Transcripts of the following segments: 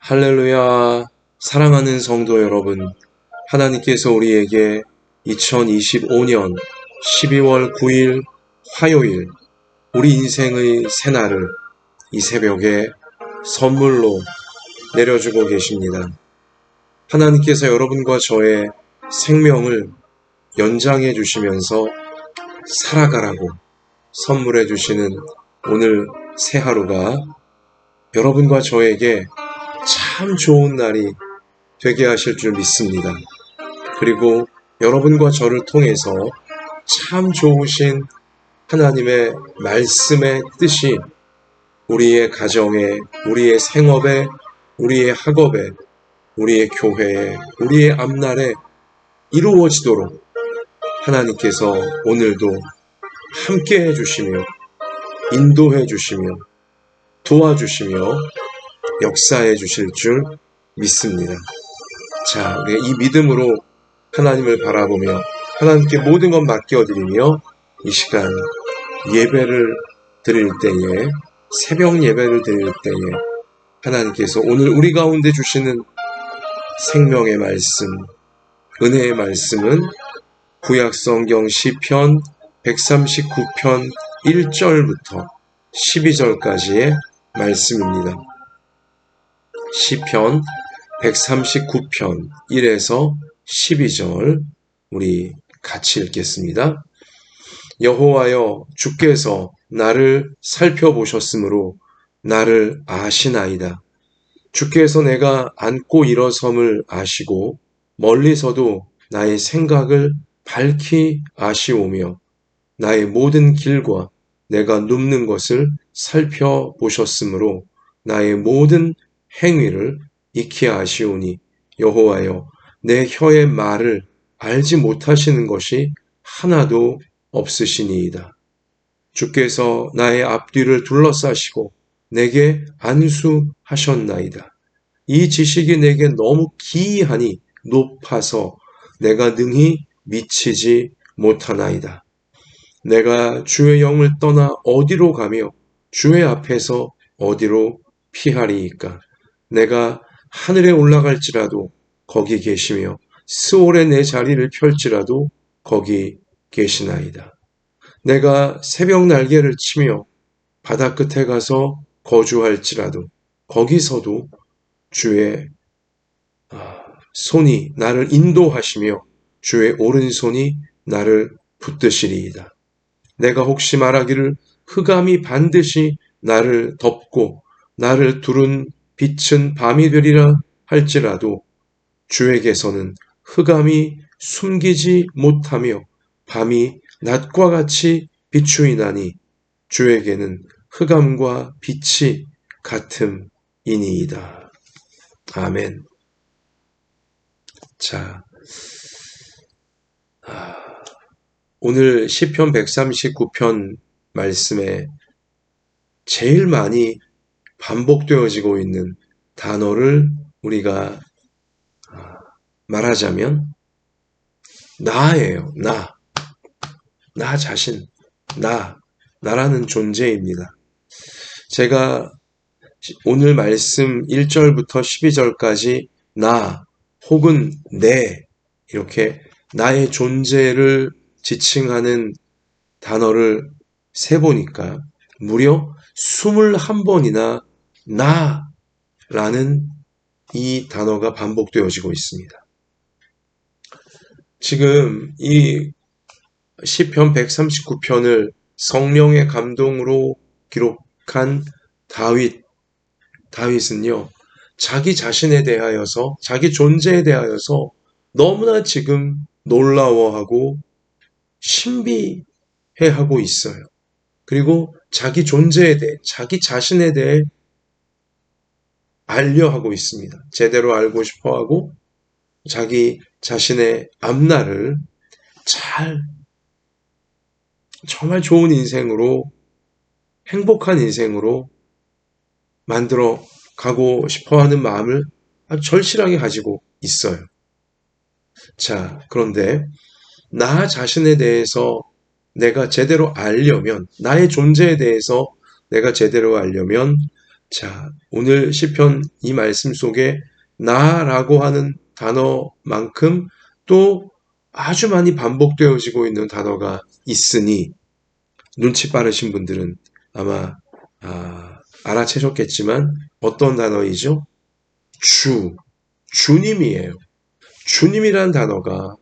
할렐루야. 사랑하는 성도 여러분, 하나님께서 우리에게 2025년 12월 9일 화요일 우리 인생의 새날을 이 새벽에 선물로 내려주고 계십니다. 하나님께서 여러분과 저의 생명을 연장해 주시면서 살아가라고 선물해 주시는 오늘 새 하루가 여러분과 저에게 참 좋은 날이 되게 하실 줄 믿습니다. 그리고 여러분과 저를 통해서 참 좋으신 하나님의 말씀의 뜻이 우리의 가정에, 우리의 생업에, 우리의 학업에, 우리의 교회에, 우리의 앞날에 이루어지도록 하나님께서 오늘도 함께 해주시며 인도해 주시며 도와주시며 역사해 주실 줄 믿습니다. 자, 우리 이 믿음으로 하나님을 바라보며 하나님께 모든 것 맡겨드리며 이 시간 예배를 드릴 때에, 새벽 예배를 드릴 때에 하나님께서 오늘 우리 가운데 주시는 생명의 말씀, 은혜의 말씀은 구약성경 시편 139편 1절부터 12절까지의 말씀입니다. 시편 139편 1에서 12절 우리 같이 읽겠습니다. 여호와여, 주께서 나를 살펴보셨으므로 나를 아시나이다. 주께서 내가 앉고 일어섬을 아시고 멀리서도 나의 생각을 밝히 아시오며 나의 모든 길과 내가 눕는 것을 살펴보셨으므로 나의 모든 행위를 익히 아시오니 여호와여, 내 혀의 말을 알지 못하시는 것이 하나도 없으시니이다. 주께서 나의 앞뒤를 둘러싸시고 내게 안수하셨나이다. 이 지식이 내게 너무 기이하니 높아서 내가 능히 미치지 못하나이다. 내가 주의 영을 떠나 어디로 가며 주의 앞에서 어디로 피하리이까. 내가 하늘에 올라갈지라도 거기 계시며 스올에 내 자리를 펼지라도 거기 계시나이다. 내가 새벽 날개를 치며 바다 끝에 가서 거주할지라도 거기서도 주의 손이 나를 인도하시며 주의 오른손이 나를 붙드시리이다. 내가 혹시 말하기를 흑암이 반드시 나를 덮고 나를 두른 빛은 밤이 되리라 할지라도 주에게서는 흑암이 숨기지 못하며 밤이 낮과 같이 비추이나니 주에게는 흑암과 빛이 같음이니이다. 아멘. 자, 오늘 시편 139편 말씀에 제일 많이 반복되어지고 있는 단어를 우리가 말하자면 나예요. 나 자신, 나라는 존재입니다. 제가 오늘 말씀 1절부터 12절까지 나 혹은 내 이렇게 나의 존재를 지칭하는 단어를 세보니까 무려 21번이나 나라는 이 단어가 반복되어지고 있습니다. 지금 이 시편 139편을 성령의 감동으로 기록한 다윗은요, 자기 자신에 대하여서, 자기 존재에 대하여서 너무나 지금 놀라워하고 신비해하고 있어요. 그리고 자기 존재에 대해, 자기 자신에 대해 알려하고 있습니다. 제대로 알고 싶어하고 자기 자신의 앞날을 정말 좋은 인생으로, 행복한 인생으로 만들어 가고 싶어하는 마음을 아주 절실하게 가지고 있어요. 자, 그런데 나 자신에 대해서 내가 제대로 알려면, 나의 존재에 대해서 내가 제대로 알려면 자, 오늘 시편 이 말씀 속에 나라고 하는 단어만큼 또 아주 많이 반복되어지고 있는 단어가 있으니 눈치 빠르신 분들은 아마 알아채셨겠지만 어떤 단어이죠? 주님이에요. 주님이란 단어가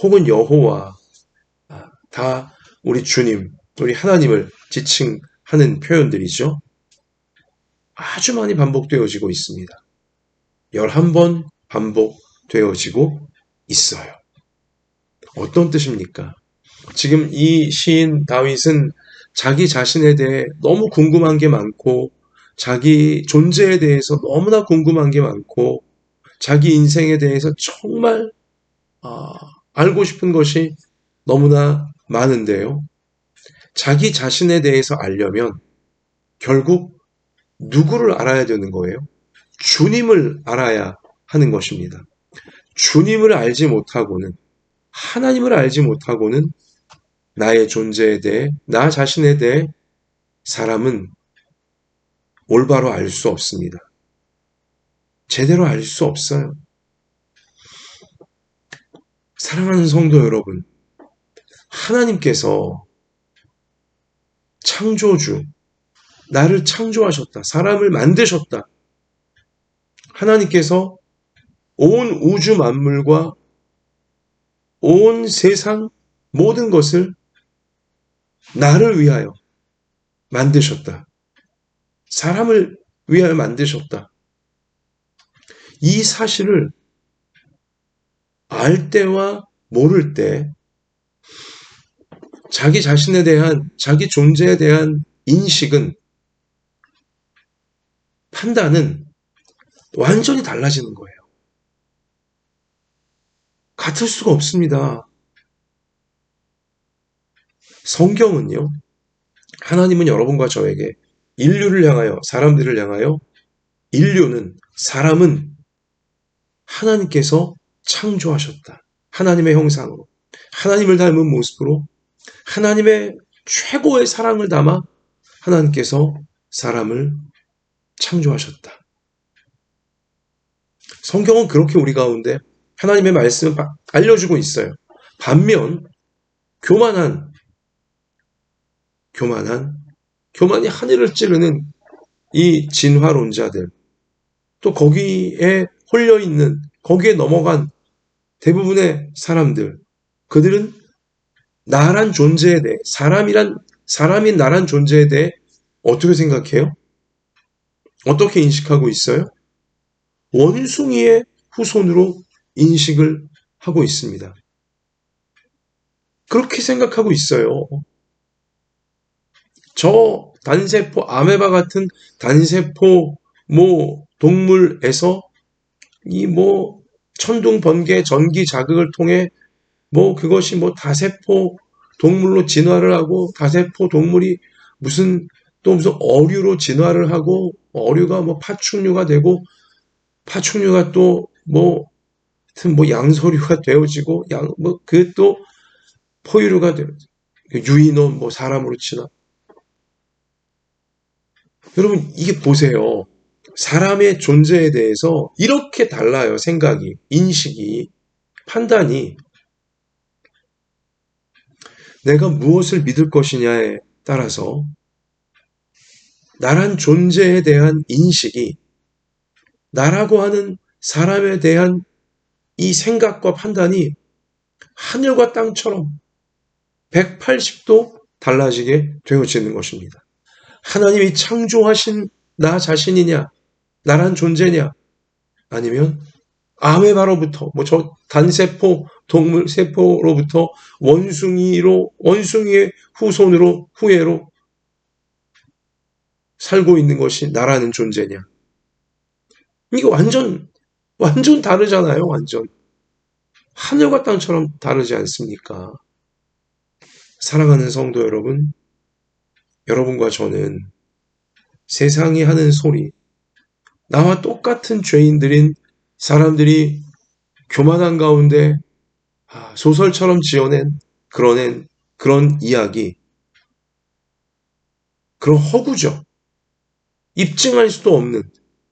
혹은 여호와, 다 우리 주님, 우리 하나님을 지칭하는 표현들이죠. 아주 많이 반복되어지고 있습니다. 11번 반복되어지고 있어요. 어떤 뜻입니까? 지금 이 시인 다윗은 자기 자신에 대해 너무 궁금한 게 많고, 자기 존재에 대해서 너무나 궁금한 게 많고, 자기 인생에 대해서 정말 알고 싶은 것이 너무나 많은데요. 자기 자신에 대해서 알려면 결국 누구를 알아야 되는 거예요? 주님을 알아야 하는 것입니다. 주님을 알지 못하고는, 하나님을 알지 못하고는 나의 존재에 대해, 나 자신에 대해 사람은 올바로 알 수 없습니다. 제대로 알 수 없어요. 사랑하는 성도 여러분, 하나님께서 창조주, 나를 창조하셨다. 사람을 만드셨다. 하나님께서 온 우주 만물과 온 세상 모든 것을 나를 위하여 만드셨다. 사람을 위하여 만드셨다. 이 사실을 알 때와 모를 때 자기 자신에 대한, 자기 존재에 대한 인식은, 판단은 완전히 달라지는 거예요. 같을 수가 없습니다. 성경은요, 하나님은 여러분과 저에게 인류를 향하여, 사람들을 향하여, 사람은 하나님께서 창조하셨다. 하나님의 형상으로, 하나님을 닮은 모습으로, 하나님의 최고의 사랑을 담아 하나님께서 사람을 창조하셨다. 성경은 그렇게 우리 가운데 하나님의 말씀을 알려주고 있어요. 반면 교만이 하늘을 찌르는 이 진화론자들, 또 거기에 홀려있는, 거기에 넘어간 대부분의 사람들, 그들은 나란 존재에 대해, 사람인 나란 존재에 대해 어떻게 생각해요? 어떻게 인식하고 있어요? 원숭이의 후손으로 인식을 하고 있습니다. 그렇게 생각하고 있어요. 저 단세포, 아메바 같은 단세포 동물에서 이 천둥, 번개, 전기 자극을 통해 그것이 다세포 동물로 진화를 하고, 다세포 동물이 무슨 어류로 진화를 하고, 어류가 파충류가 되고, 파충류가 또 양서류가 되어지고, 그 또 포유류가 되어지고, 유인원 사람으로 진화. 여러분, 이게 보세요. 사람의 존재에 대해서 이렇게 달라요. 생각이, 인식이, 판단이. 내가 무엇을 믿을 것이냐에 따라서 나란 존재에 대한 인식이, 나라고 하는 사람에 대한 이 생각과 판단이 하늘과 땅처럼 180도 달라지게 되어지는 것입니다. 하나님이 창조하신 나 자신이냐, 나란 존재냐, 아니면 아메바로부터, 저 단세포 동물 세포로부터 원숭이의 후예로 살고 있는 것이 나라는 존재냐. 이게 완전 다르잖아요. 완전. 하늘과 땅처럼 다르지 않습니까? 사랑하는 성도 여러분, 여러분과 저는 세상이 하는 소리, 나와 똑같은 죄인들인 사람들이 교만한 가운데 소설처럼 지어낸 그런 이야기, 그런 허구죠. 입증할 수도 없는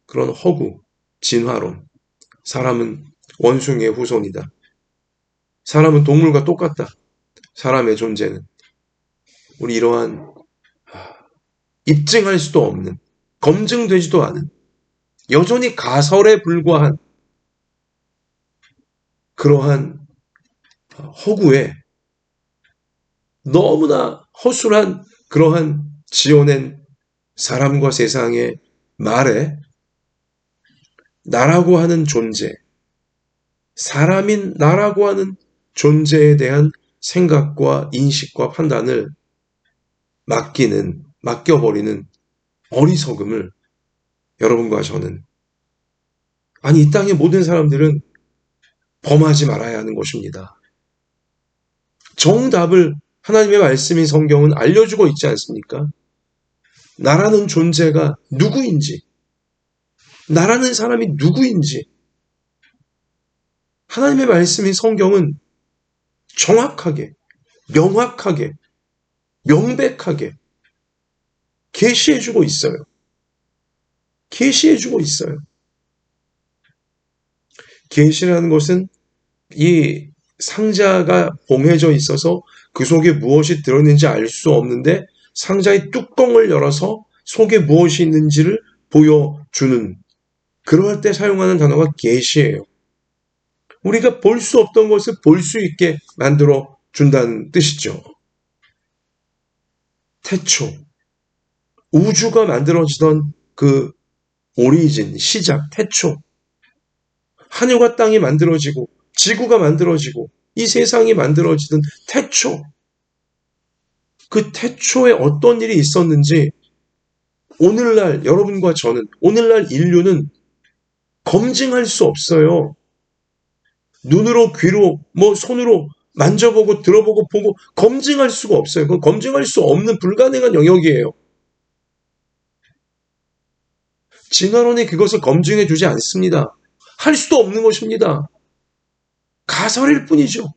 그런 허구, 진화론. 사람은 원숭이의 후손이다. 사람은 동물과 똑같다. 사람의 존재는. 우리 이러한 입증할 수도 없는, 검증되지도 않은, 여전히 가설에 불과한 그러한 허구에 너무나 허술한 그러한 지어낸 사람과 세상의 말에 나라고 하는 존재, 사람인 나라고 하는 존재에 대한 생각과 인식과 판단을 맡겨버리는 어리석음을 여러분과 저는, 아니, 이 땅의 모든 사람들은 범하지 말아야 하는 것입니다. 정답을 하나님의 말씀인 성경은 알려주고 있지 않습니까? 나라는 존재가 누구인지, 나라는 사람이 누구인지, 하나님의 말씀인 성경은 정확하게, 명확하게, 명백하게 계시해주고 있어요. 계시해주고 있어요. 계시라는 것은 이 상자가 봉해져 있어서 그 속에 무엇이 들어있는지 알 수 없는데 상자의 뚜껑을 열어서 속에 무엇이 있는지를 보여주는, 그럴 때 사용하는 단어가 계시예요. 우리가 볼 수 없던 것을 볼 수 있게 만들어 준다는 뜻이죠. 태초, 우주가 만들어지던 그 오리진, 시작, 태초, 하늘과 땅이 만들어지고 지구가 만들어지고 이 세상이 만들어지던 태초, 그 태초에 어떤 일이 있었는지 오늘날 여러분과 저는, 오늘날 인류는 검증할 수 없어요. 눈으로, 귀로, 손으로 만져보고 들어보고 보고 검증할 수가 없어요. 그건 검증할 수 없는 불가능한 영역이에요. 진화론이 그것을 검증해 주지 않습니다. 할 수도 없는 것입니다. 가설일 뿐이죠.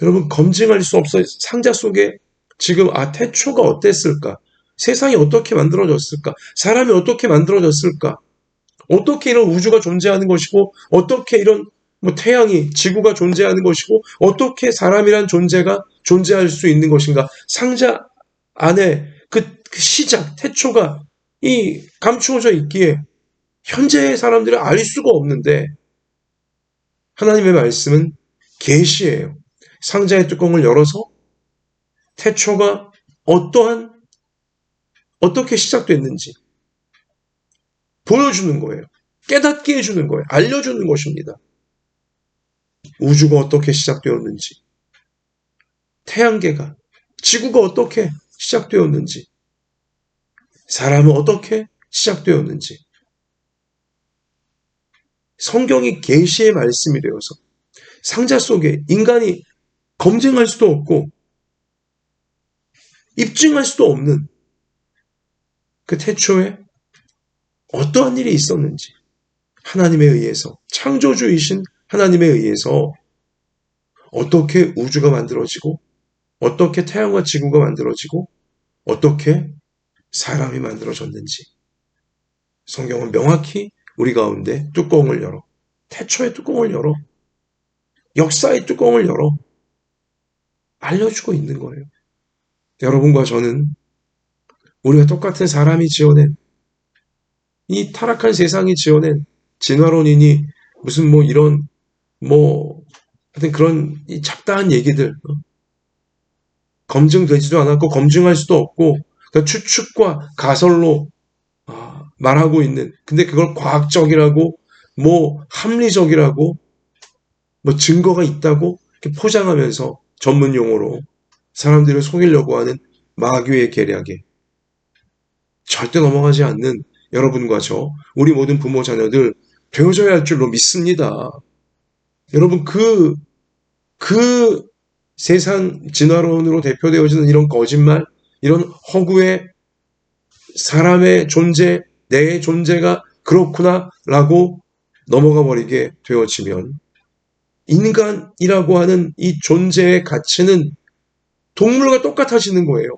여러분, 검증할 수 없어요. 상자 속에 지금 태초가 어땠을까? 세상이 어떻게 만들어졌을까? 사람이 어떻게 만들어졌을까? 어떻게 이런 우주가 존재하는 것이고, 어떻게 이런 태양이, 지구가 존재하는 것이고, 어떻게 사람이란 존재가 존재할 수 있는 것인가? 상자 안에 그 시작, 태초가 감추어져 있기에 현재의 사람들은 알 수가 없는데, 하나님의 말씀은 계시예요. 상자의 뚜껑을 열어서 태초가 어떻게 시작됐는지 보여주는 거예요. 깨닫게 해주는 거예요. 알려주는 것입니다. 우주가 어떻게 시작되었는지, 태양계가, 지구가 어떻게 시작되었는지, 사람은 어떻게 시작되었는지, 성경이 계시의 말씀이 되어서 상자 속에 인간이 검증할 수도 없고 입증할 수도 없는 그 태초에 어떠한 일이 있었는지, 하나님에 의해서, 창조주이신 하나님에 의해서 어떻게 우주가 만들어지고, 어떻게 태양과 지구가 만들어지고, 어떻게 사람이 만들어졌는지 성경은 명확히 우리 가운데 뚜껑을 열어, 태초의 뚜껑을 열어, 역사의 뚜껑을 열어 알려주고 있는 거예요. 여러분과 저는 우리가 똑같은 사람이 지어낸, 이 타락한 세상이 지어낸 진화론이니 무슨 이런 하여튼 그런 이 잡다한 얘기들, 검증되지도 않았고 검증할 수도 없고 그러니까 추측과 가설로 말하고 있는, 근데 그걸 과학적이라고 합리적이라고 증거가 있다고 이렇게 포장하면서 전문 용어로 사람들을 속이려고 하는 마귀의 계략에 절대 넘어가지 않는 여러분과 저, 우리 모든 부모 자녀들 되어져야 할 줄로 믿습니다. 여러분, 그 세상 진화론으로 대표되어지는 이런 거짓말, 이런 허구의 사람의 존재, 내 존재가 그렇구나라고 넘어가 버리게 되어지면 인간이라고 하는 이 존재의 가치는 동물과 똑같아지는 거예요.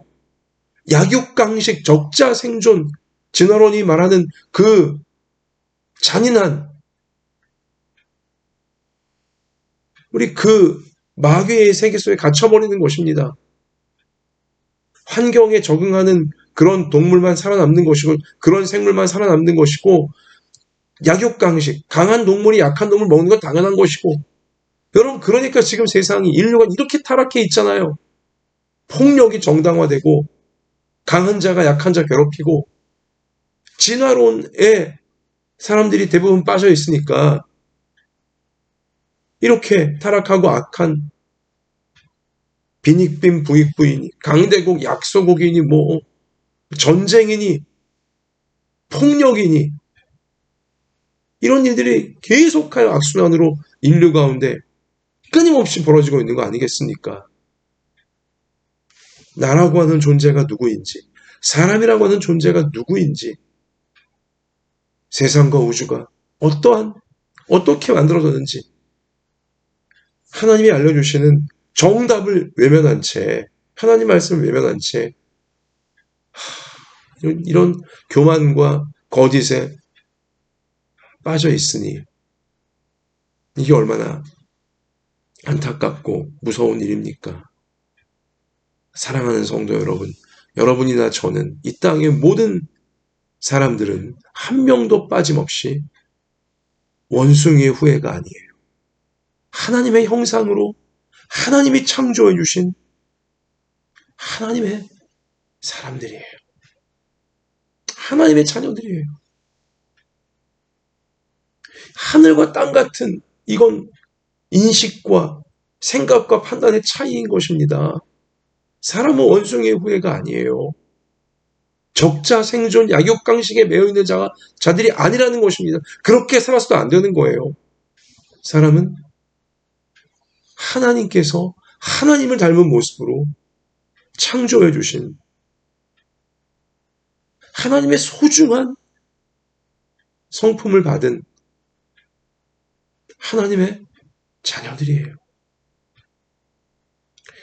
약육강식, 적자생존, 진화론이 말하는 그 잔인한 우리 그 마귀의 세계 속에 갇혀버리는 것입니다. 환경에 적응하는 그런 동물만 살아남는 것이고 그런 생물만 살아남는 것이고 약육강식, 강한 동물이 약한 동물 먹는 건 당연한 것이고 여러분 그러니까 지금 세상이 인류가 이렇게 타락해 있잖아요. 폭력이 정당화되고 강한 자가 약한 자 괴롭히고 진화론에 사람들이 대부분 빠져 있으니까 이렇게 타락하고 악한 빈익빈 부익부이니 강대국 약소국이니 뭐 전쟁이니 폭력이니 이런 일들이 계속하여 악순환으로 인류 가운데 끊임없이 벌어지고 있는 거 아니겠습니까? 나라고 하는 존재가 누구인지 사람이라고 하는 존재가 누구인지 세상과 우주가 어떻게 만들어졌는지 하나님이 알려주시는 정답을 외면한 채 하나님 말씀을 외면한 채 이런 교만과 거짓에 빠져 있으니 이게 얼마나 안타깝고 무서운 일입니까? 사랑하는 성도 여러분, 여러분이나 저는 이 땅의 모든 사람들은 한 명도 빠짐없이 원숭이의 후예가 아니에요. 하나님의 형상으로 하나님이 창조해 주신 하나님의 사람들이에요. 하나님의 자녀들이에요. 하늘과 땅 같은 이건 인식과 생각과 판단의 차이인 것입니다. 사람은 원숭이의 후예가 아니에요. 적자 생존 약육강식에 매여 있는 자들이 아니라는 것입니다. 그렇게 살아서도 안 되는 거예요. 사람은 하나님께서 하나님을 닮은 모습으로 창조해 주신 하나님의 소중한 성품을 받은 하나님의 자녀들이에요.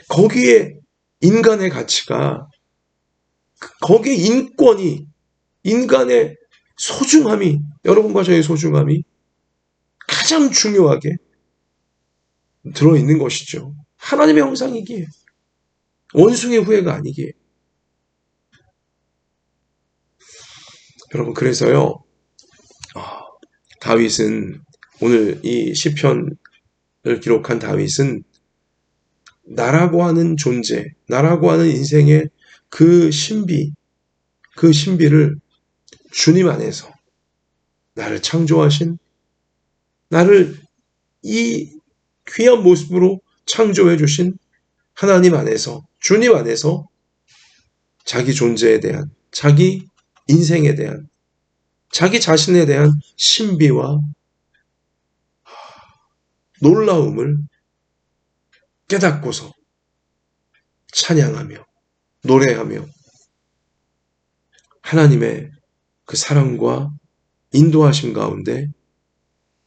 거기에 인간의 가치가 거기에 인권이 인간의 소중함이 여러분과 저의 소중함이 가장 중요하게 들어있는 것이죠. 하나님의 형상이기에 원숭이의 후예가 아니기에 여러분 그래서요 다윗은 오늘 이 시편을 기록한 다윗은 나라고 하는 존재, 나라고 하는 인생의 그 신비를 주님 안에서 나를 창조하신 나를 이 귀한 모습으로 창조해 주신 하나님 안에서 주님 안에서 자기 존재에 대한 자기 인생에 대한 자기 자신에 대한 신비와 놀라움을 깨닫고서 찬양하며 노래하며 하나님의 그 사랑과 인도하심 가운데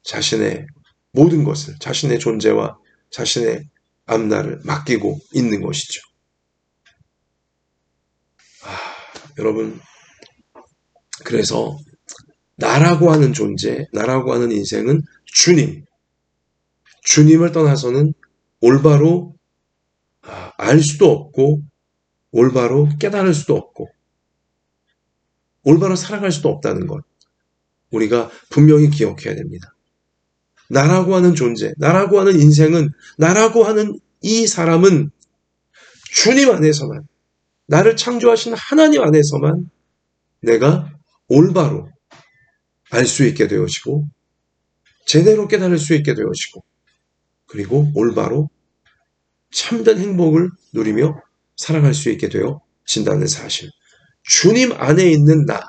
자신의 모든 것을 자신의 존재와 자신의 앞날을 맡기고 있는 것이죠. 여러분 그래서 나라고 하는 존재, 나라고 하는 인생은 주님을 떠나서는 올바로 알 수도 없고 올바로 깨달을 수도 없고 올바로 살아갈 수도 없다는 것 우리가 분명히 기억해야 됩니다. 나라고 하는 존재, 나라고 하는 인생은 나라고 하는 이 사람은 주님 안에서만 나를 창조하신 하나님 안에서만 내가 올바로 알 수 있게 되어지고 제대로 깨달을 수 있게 되어지고 그리고 올바로 참된 행복을 누리며 살아갈 수 있게 되어진다는 사실. 주님 안에 있는 나,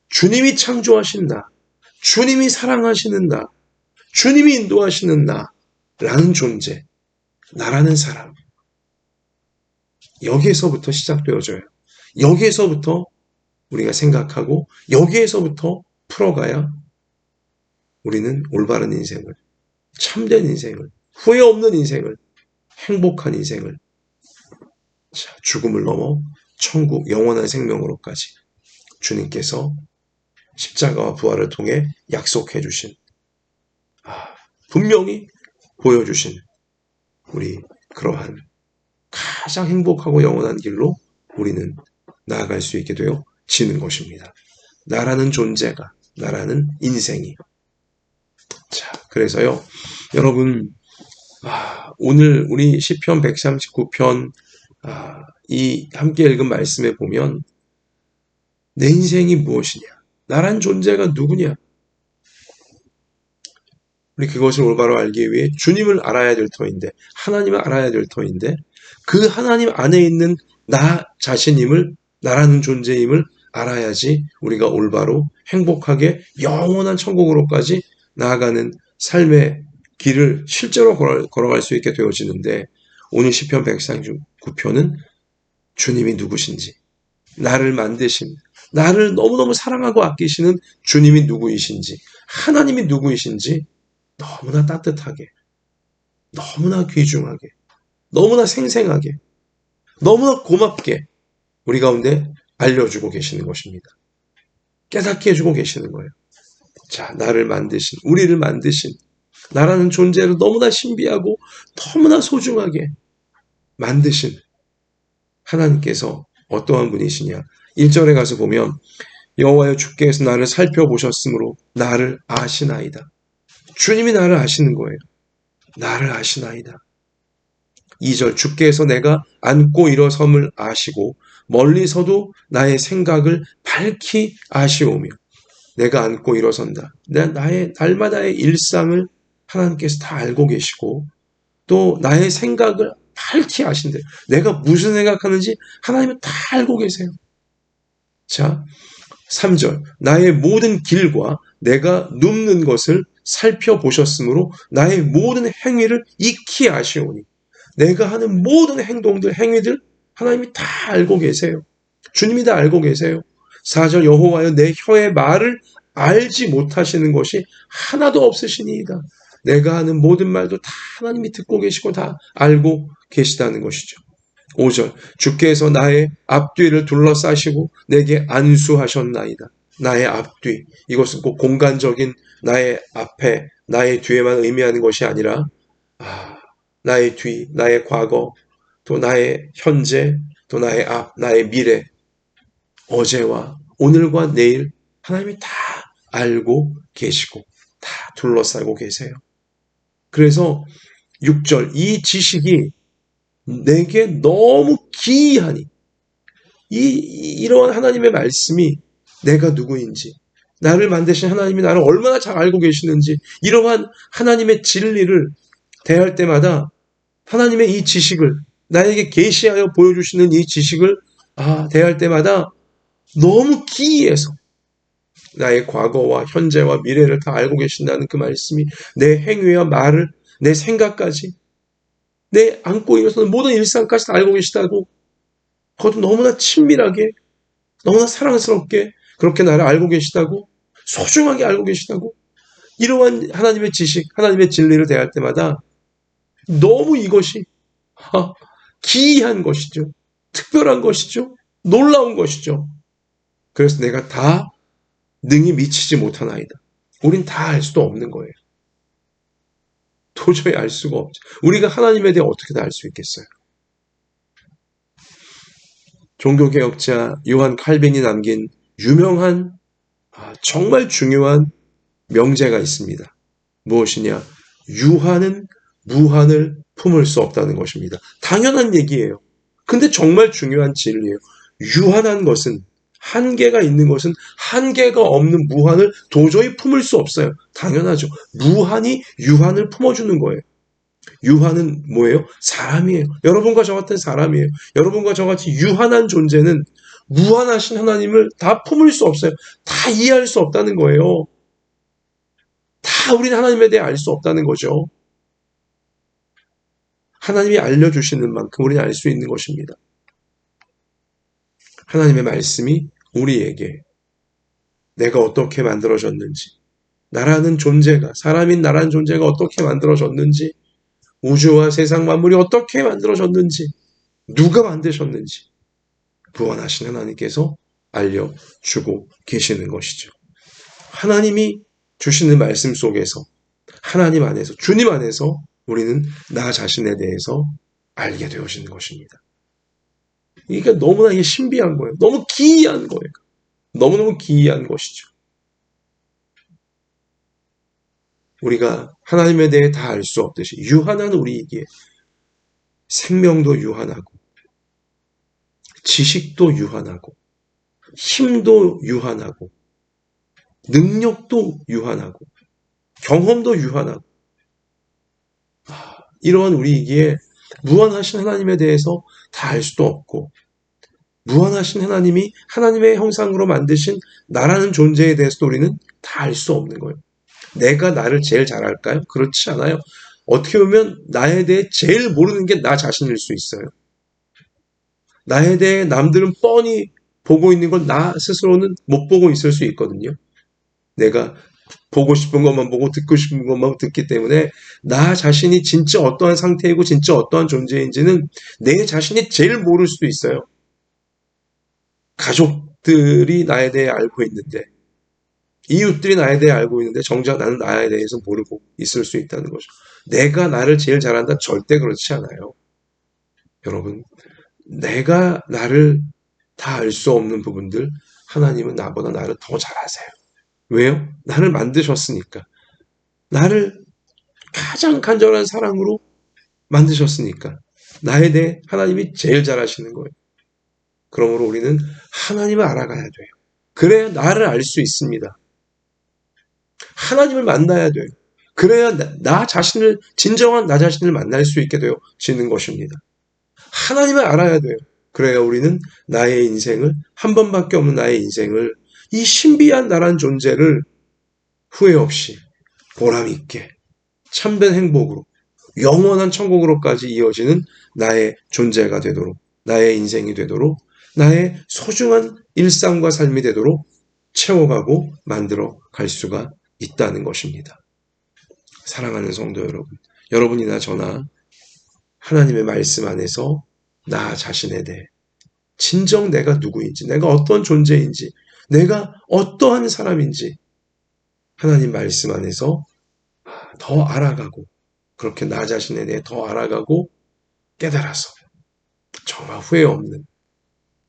주님이 창조하신 나, 주님이 사랑하시는 나, 주님이 인도하시는 나라는 존재, 나라는 사람. 여기에서부터 시작되어져요. 여기에서부터 우리가 생각하고 여기에서부터 풀어가야 우리는 올바른 인생을, 참된 인생을, 후회 없는 인생을, 행복한 인생을 죽음을 넘어 천국, 영원한 생명으로까지 주님께서 십자가와 부활을 통해 약속해 주신, 분명히 보여주신 우리 그러한 가장 행복하고 영원한 길로 우리는 나아갈 수 있게 되어지는 것입니다. 나라는 존재가, 나라는 인생이. 자, 그래서요, 여러분, 오늘 우리 시편 139편 이 함께 읽은 말씀에 보면 내 인생이 무엇이냐, 나란 존재가 누구냐, 우리 그것을 올바로 알기 위해 주님을 알아야 될 터인데, 하나님을 알아야 될 터인데, 그 하나님 안에 있는 나 자신임을, 나라는 존재임을 알아야지 우리가 올바로 행복하게 영원한 천국으로까지 나아가는 삶의 길을 실제로 걸어갈 수 있게 되어지는데, 오늘 시편 139편은 주님이 누구신지, 나를 만드신, 나를 너무너무 사랑하고 아끼시는 주님이 누구이신지, 하나님이 누구이신지 너무나 따뜻하게, 너무나 귀중하게, 너무나 생생하게, 너무나 고맙게 우리 가운데 알려주고 계시는 것입니다. 깨닫게 해주고 계시는 거예요. 자, 나를 만드신, 우리를 만드신, 나라는 존재를 너무나 신비하고 너무나 소중하게 만드신 하나님께서 어떠한 분이시냐. 1절에 가서 보면 여호와여 주께서 나를 살펴보셨으므로 나를 아시나이다. 주님이 나를 아시는 거예요. 나를 아시나이다. 2절 주께서 내가 앉고 일어섬을 아시고 멀리서도 나의 생각을 밝히 아시오며, 내가 앉고 일어선다, 나의 날마다의 일상을 하나님께서 다 알고 계시고 또 나의 생각을 밝히 아신대. 내가 무슨 생각하는지 하나님은 다 알고 계세요. 자, 3절 나의 모든 길과 내가 눕는 것을 살펴보셨으므로 나의 모든 행위를 익히 아시오니, 내가 하는 모든 행동들, 행위들 하나님이 다 알고 계세요. 주님이 다 알고 계세요. 4절 여호와여 내 혀의 말을 알지 못하시는 것이 하나도 없으시니이다. 내가 하는 모든 말도 다 하나님이 듣고 계시고 다 알고 계시다는 것이죠. 5절 주께서 나의 앞뒤를 둘러싸시고 내게 안수하셨나이다. 나의 앞뒤, 이것은 꼭 공간적인 나의 앞에, 나의 뒤에만 의미하는 것이 아니라 나의 뒤, 나의 과거, 또 나의 현재, 또 나의 앞, 나의 미래, 어제와 오늘과 내일 하나님이 다 알고 계시고 다 둘러싸고 계세요. 그래서 6절 이 지식이 내게 너무 기이하니, 이러한 하나님의 말씀이 내가 누구인지, 나를 만드신 하나님이 나를 얼마나 잘 알고 계시는지, 이러한 하나님의 진리를 대할 때마다 하나님의 이 지식을, 나에게 계시하여 보여주시는 이 지식을 대할 때마다 너무 기이해서, 나의 과거와 현재와 미래를 다 알고 계신다는 그 말씀이 내 행위와 말을, 내 생각까지, 내 안고 일어서는 모든 일상까지 다 알고 계시다고, 그것도 너무나 친밀하게, 너무나 사랑스럽게 그렇게 나를 알고 계시다고, 소중하게 알고 계시다고, 이러한 하나님의 지식, 하나님의 진리를 대할 때마다 너무 이것이 기이한 것이죠. 특별한 것이죠. 놀라운 것이죠. 그래서 내가 다 능히 미치지 못하나이다. 우린 다 알 수도 없는 거예요. 도저히 알 수가 없죠. 우리가 하나님에 대해 어떻게 다 알 수 있겠어요? 종교개혁자 요한 칼빈이 남긴 유명한 정말 중요한 명제가 있습니다. 무엇이냐? 유한은 무한을 품을 수 없다는 것입니다. 당연한 얘기예요. 근데 정말 중요한 진리예요. 유한한 것은, 한계가 있는 것은 한계가 없는 무한을 도저히 품을 수 없어요. 당연하죠. 무한이 유한을 품어주는 거예요. 유한은 뭐예요? 사람이에요. 여러분과 저 같은 사람이에요. 여러분과 저같이 유한한 존재는 무한하신 하나님을 다 품을 수 없어요. 다 이해할 수 없다는 거예요. 다 우리는 하나님에 대해 알 수 없다는 거죠. 하나님이 알려주시는 만큼 우리는 알 수 있는 것입니다. 하나님의 말씀이 우리에게 내가 어떻게 만들어졌는지, 나라는 존재가, 사람인 나라는 존재가 어떻게 만들어졌는지, 우주와 세상 만물이 어떻게 만들어졌는지, 누가 만드셨는지, 무한하신 하나님께서 알려주고 계시는 것이죠. 하나님이 주시는 말씀 속에서 하나님 안에서 주님 안에서 우리는 나 자신에 대해서 알게 되어지는 것입니다. 이게 너무나 이게 신비한 거예요. 너무 기이한 거예요. 너무너무 기이한 것이죠. 우리가 하나님에 대해 다 알 수 없듯이 유한한 우리에게 생명도 유한하고 지식도 유한하고 힘도 유한하고 능력도 유한하고 경험도 유한하고 이러한 우리에게 무한하신 하나님에 대해서 다 알 수도 없고 무한하신 하나님이 하나님의 형상으로 만드신 나라는 존재에 대해서도 우리는 다 알 수 없는 거예요. 내가 나를 제일 잘 알까요? 그렇지 않아요. 어떻게 보면 나에 대해 제일 모르는 게 나 자신일 수 있어요. 나에 대해 남들은 뻔히 보고 있는 걸 나 스스로는 못 보고 있을 수 있거든요. 내가 보고 싶은 것만 보고 듣고 싶은 것만 듣기 때문에 나 자신이 진짜 어떠한 상태이고 진짜 어떠한 존재인지는 내 자신이 제일 모를 수도 있어요. 가족들이 나에 대해 알고 있는데 이웃들이 나에 대해 알고 있는데 정작 나는 나에 대해서 모르고 있을 수 있다는 거죠. 내가 나를 제일 잘한다? 절대 그렇지 않아요. 여러분, 내가 나를 다 알 수 없는 부분들 하나님은 나보다 나를 더 잘 아세요. 왜요? 나를 만드셨으니까. 나를 가장 간절한 사랑으로 만드셨으니까. 나에 대해 하나님이 제일 잘 아시는 거예요. 그러므로 우리는 하나님을 알아가야 돼요. 그래야 나를 알 수 있습니다. 하나님을 만나야 돼요. 그래야 나 자신을 진정한 나 자신을 만날 수 있게 되어지는 것입니다. 하나님을 알아야 돼요. 그래야 우리는 나의 인생을 한 번밖에 없는 나의 인생을 이 신비한 나란 존재를 후회 없이 보람 있게 참된 행복으로 영원한 천국으로까지 이어지는 나의 존재가 되도록 나의 인생이 되도록 나의 소중한 일상과 삶이 되도록 채워가고 만들어 갈 수가 있다는 것입니다. 사랑하는 성도 여러분, 여러분이나 저나 하나님의 말씀 안에서 나 자신에 대해 진정 내가 누구인지, 내가 어떤 존재인지, 내가 어떠한 사람인지 하나님 말씀 안에서 더 알아가고 그렇게 나 자신에 대해 더 알아가고 깨달아서 정말 후회 없는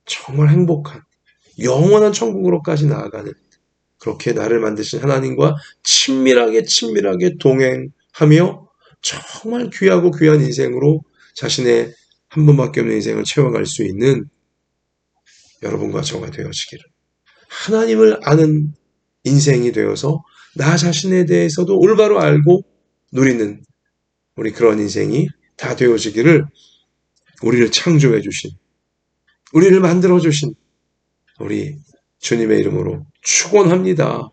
정말 행복한 영원한 천국으로까지 나아가는 그렇게 나를 만드신 하나님과 친밀하게 동행하며 정말 귀하고 귀한 인생으로 자신의 한 번밖에 없는 인생을 채워갈 수 있는 여러분과 저가 되어지기를. 하나님을 아는 인생이 되어서 나 자신에 대해서도 올바로 알고 누리는 우리 그런 인생이 다 되어지기를 우리를 창조해 주신, 우리를 만들어 주신 우리 주님의 이름으로 축원합니다.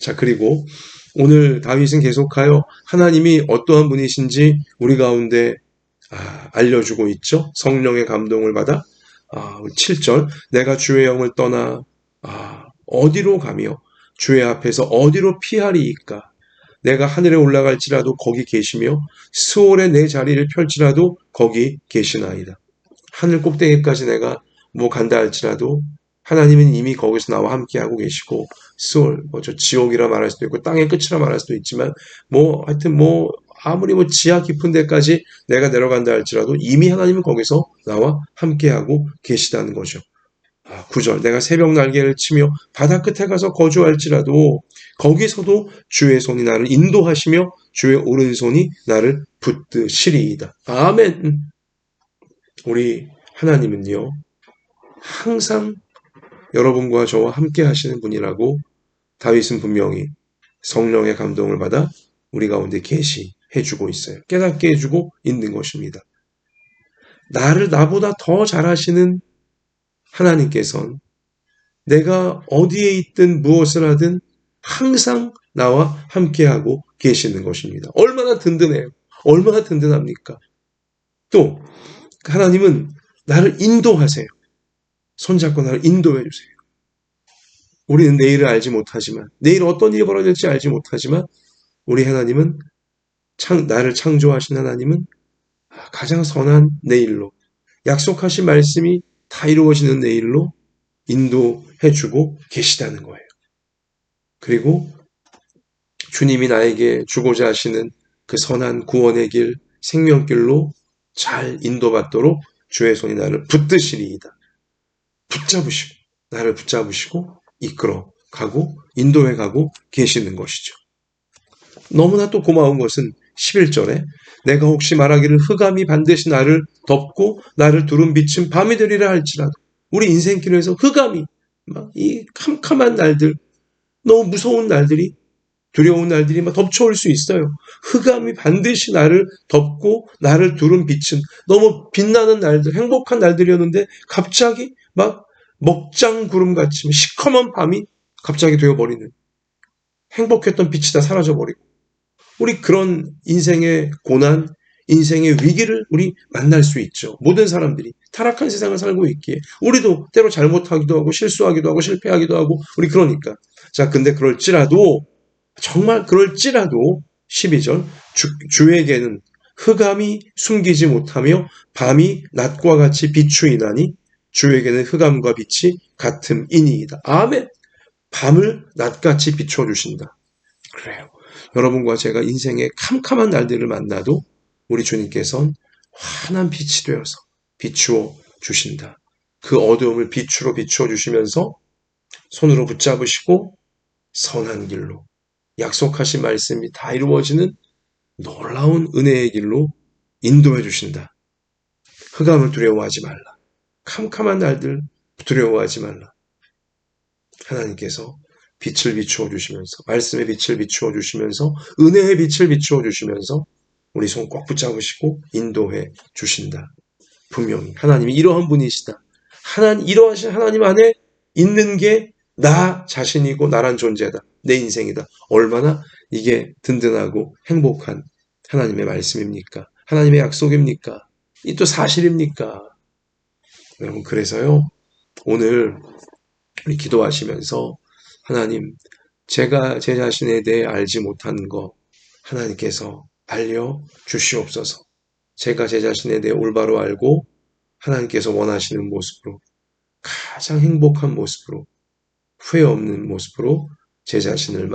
자, 그리고 오늘 다윗은 계속하여 하나님이 어떠한 분이신지 우리 가운데 알려주고 있죠. 성령의 감동을 받아 7절 내가 주의 영을 떠나 어디로 가며 주의 앞에서 어디로 피하리이까. 내가 하늘에 올라갈지라도 거기 계시며 스올에 내 자리를 펼치라도 거기 계시나이다. 하늘 꼭대기까지 내가 간다 할지라도 하나님은 이미 거기서 나와 함께하고 계시고 스올, 저 지옥이라 말할 수도 있고 땅의 끝이라 말할 수도 있지만 하여튼 아무리 지하 깊은 데까지 내가 내려간다 할지라도 이미 하나님은 거기서 나와 함께하고 계시다는 거죠. 9절 내가 새벽 날개를 치며 바다 끝에 가서 거주할지라도 거기서도 주의 손이 나를 인도하시며 주의 오른손이 나를 붙드시리이다. 아멘. 우리 하나님은요 항상 여러분과 저와 함께 하시는 분이라고 다윗은 분명히 성령의 감동을 받아 우리 가운데 계시해주고 있어요. 깨닫게 해주고 있는 것입니다. 나를 나보다 더 잘하시는 하나님께서는 내가 어디에 있든 무엇을 하든 항상 나와 함께하고 계시는 것입니다. 얼마나 든든해요. 얼마나 든든합니까? 또 하나님은 나를 인도하세요. 손잡고 나를 인도해 주세요. 우리는 내일을 알지 못하지만 내일 어떤 일이 벌어질지 알지 못하지만 우리 하나님은 나를 창조하신 하나님은 가장 선한 내일로 약속하신 말씀이 다 이루어지는 내일로 인도해주고 계시다는 거예요. 그리고 주님이 나에게 주고자 하시는 그 선한 구원의 길, 생명길로 잘 인도받도록 주의 손이 나를 붙드시리이다. 붙잡으시고, 나를 붙잡으시고 이끌어 가고 인도해 가고 계시는 것이죠. 너무나 또 고마운 것은 11절에 내가 혹시 말하기를 흑암이 반드시 나를 덮고 나를 두른 빛은 밤이 되리라 할지라도, 우리 인생길에서 흑암이 막 이 캄캄한 날들, 너무 무서운 날들이, 두려운 날들이 막 덮쳐올 수 있어요. 흑암이 반드시 나를 덮고 나를 두른 빛은, 너무 빛나는 날들, 행복한 날들이었는데 갑자기 막 먹장 구름같이 시커먼 밤이 갑자기 되어버리는, 행복했던 빛이 다 사라져버리고, 우리 그런 인생의 고난, 인생의 위기를 우리 만날 수 있죠. 모든 사람들이 타락한 세상을 살고 있기에 우리도 때로 잘못하기도 하고 실수하기도 하고 실패하기도 하고, 우리 그러니까. 자, 근데 그럴지라도, 정말 그럴지라도 12절 주에게는 흑암이 숨기지 못하며 밤이 낮과 같이 비추이나니 주에게는 흑암과 빛이 같음이니이다. 아멘. 밤을 낮같이 비춰주신다. 그래요. 여러분과 제가 인생의 캄캄한 날들을 만나도 우리 주님께서는 환한 빛이 되어서 비추어 주신다. 그 어두움을 빛으로 비추어 주시면서 손으로 붙잡으시고 선한 길로, 약속하신 말씀이 다 이루어지는 놀라운 은혜의 길로 인도해 주신다. 흑암을 두려워하지 말라. 캄캄한 날들 두려워하지 말라. 하나님께서 빛을 비추어 주시면서, 말씀의 빛을 비추어 주시면서, 은혜의 빛을 비추어 주시면서 우리 손 꼭 붙잡으시고 인도해 주신다. 분명히 하나님이 이러한 분이시다. 이러하신 하나님 안에 있는 게 나 자신이고 나란 존재다. 내 인생이다. 얼마나 이게 든든하고 행복한 하나님의 말씀입니까? 하나님의 약속입니까? 이 또 사실입니까? 여러분, 그래서요, 오늘 우리 기도하시면서 하나님, 제가 제 자신에 대해 알지 못하는 거 하나님께서 알려주시옵소서. 제가 제 자신에 대해 올바로 알고 하나님께서 원하시는 모습으로, 가장 행복한 모습으로, 후회 없는 모습으로 제 자신을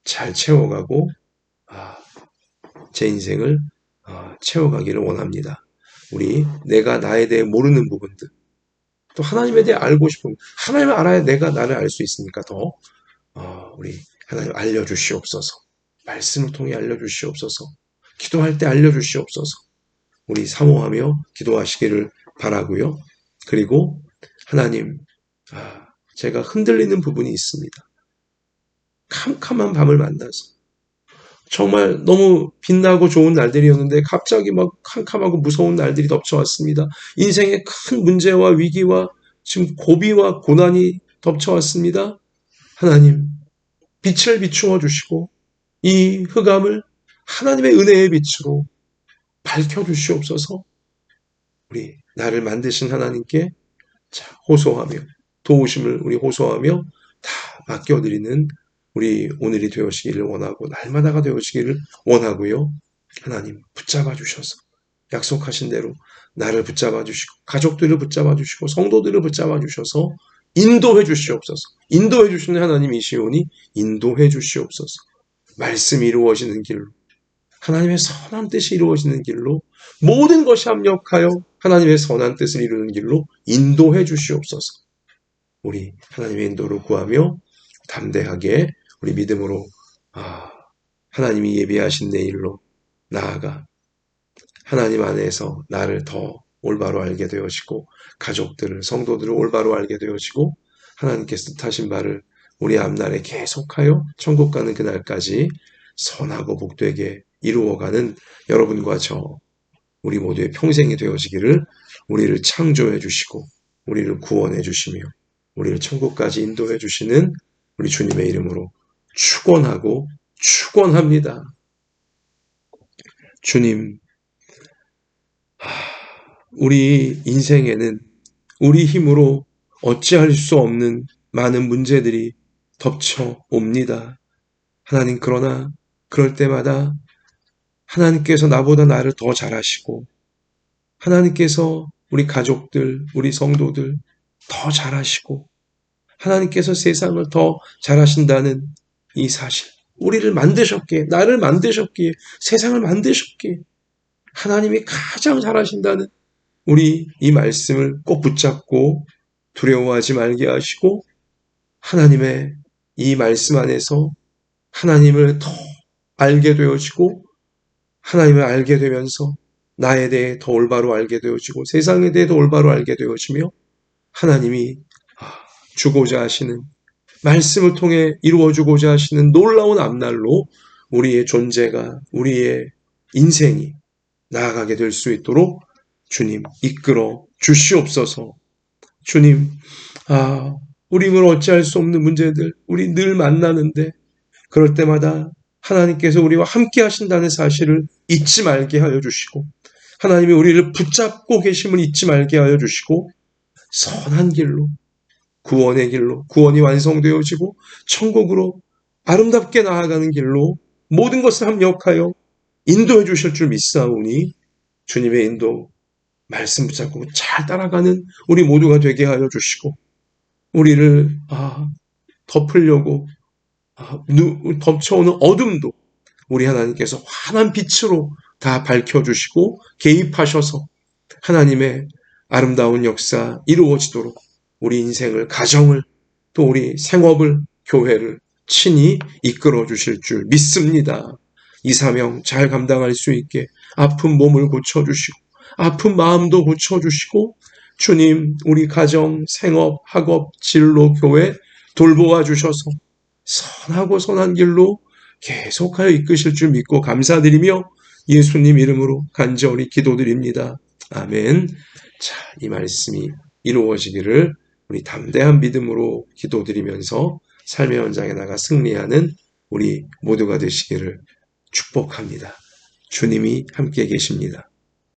잘 채워가고 제 인생을 채워가기를 원합니다. 우리 내가 나에 대해 모르는 부분들, 또 하나님에 대해 알고 싶은, 하나님을 알아야 내가 나를 알 수 있으니까 더 우리 하나님 알려주시옵소서. 말씀을 통해 알려주시옵소서. 기도할 때 알려주시옵소서. 우리 사모하며 기도하시기를 바라고요. 그리고 하나님, 제가 흔들리는 부분이 있습니다. 캄캄한 밤을 만나서 정말 너무 빛나고 좋은 날들이었는데 갑자기 막 캄캄하고 무서운 날들이 덮쳐왔습니다. 인생의 큰 문제와 위기와 지금 고비와 고난이 덮쳐왔습니다. 하나님, 빛을 비추어 주시고 이 흑암을 하나님의 은혜의 빛으로 밝혀주시옵소서. 우리 나를 만드신 하나님께 호소하며, 도우심을 우리 호소하며 다 맡겨드리는 우리 오늘이 되어지기를 원하고, 날마다가 되어지기를 원하고요. 하나님, 붙잡아 주셔서 약속하신 대로 나를 붙잡아 주시고 가족들을 붙잡아 주시고 성도들을 붙잡아 주셔서 인도해 주시옵소서. 인도해 주시는 하나님이시오니 인도해 주시옵소서. 말씀이 이루어지는 길로, 하나님의 선한 뜻이 이루어지는 길로, 모든 것이 합력하여 하나님의 선한 뜻을 이루는 길로 인도해 주시옵소서. 우리 하나님의 인도를 구하며 담대하게 우리 믿음으로 하나님이 예비하신 내일로 나아가 하나님 안에서 나를 더 올바로 알게 되어지고, 가족들을, 성도들을 올바로 알게 되어지고, 하나님께서 뜻하신 바를 우리 앞날에 계속하여 천국 가는 그날까지 선하고 복되게 이루어가는 여러분과 저, 우리 모두의 평생이 되어지기를, 우리를 창조해 주시고 우리를 구원해 주시며 우리를 천국까지 인도해 주시는 우리 주님의 이름으로 축원하고 축원합니다. 주님, 우리 인생에는 우리 힘으로 어찌할 수 없는 많은 문제들이 덮쳐옵니다. 하나님, 그러나 그럴 때마다 하나님께서 나보다 나를 더 잘 아시고, 하나님께서 우리 가족들, 우리 성도들 더 잘하시고 하나님께서 세상을 더 잘하신다는 이 사실, 우리를 만드셨기에, 나를 만드셨기에, 세상을 만드셨기에 하나님이 가장 잘하신다는 우리 이 말씀을 꼭 붙잡고 두려워하지 말게 하시고 하나님의 이 말씀 안에서 하나님을 더 알게 되어지고 하나님을 알게 되면서 나에 대해 더 올바로 알게 되어지고 세상에 대해 더 올바로 알게 되어지며 하나님이 주고자 하시는 말씀을 통해 이루어주고자 하시는 놀라운 앞날로 우리의 존재가 우리의 인생이 나아가게 될 수 있도록 주님 이끌어 주시옵소서. 주님 우리는 어찌할 수 없는 문제들 우리 늘 만나는데 그럴 때마다 하나님께서 우리와 함께 하신다는 사실을 잊지 말게 하여 주시고 하나님이 우리를 붙잡고 계심을 잊지 말게 하여 주시고 선한 길로 구원의 길로 구원이 완성되어지고 천국으로 아름답게 나아가는 길로 모든 것을 합력하여 인도해 주실 줄 믿사오니 주님의 인도 말씀 붙잡고 잘 따라가는 우리 모두가 되게 하여 주시고 우리를 덮으려고 덮쳐오는 어둠도 우리 하나님께서 환한 빛으로 다 밝혀주시고 개입하셔서 하나님의 아름다운 역사 이루어지도록 우리 인생을 가정을 또 우리 생업을 교회를 친히 이끌어 주실 줄 믿습니다. 이 사명 잘 감당할 수 있게 아픈 몸을 고쳐주시고 아픈 마음도 고쳐주시고 주님 우리 가정, 생업, 학업, 진로, 교회 돌보아 주셔서 선하고 선한 길로 계속하여 이끄실 줄 믿고 감사드리며 예수님 이름으로 간절히 기도드립니다. 아멘. 자, 이 말씀이 이루어지기를 우리 담대한 믿음으로 기도드리면서 삶의 현장에 나가 승리하는 우리 모두가 되시기를 축복합니다. 주님이 함께 계십니다.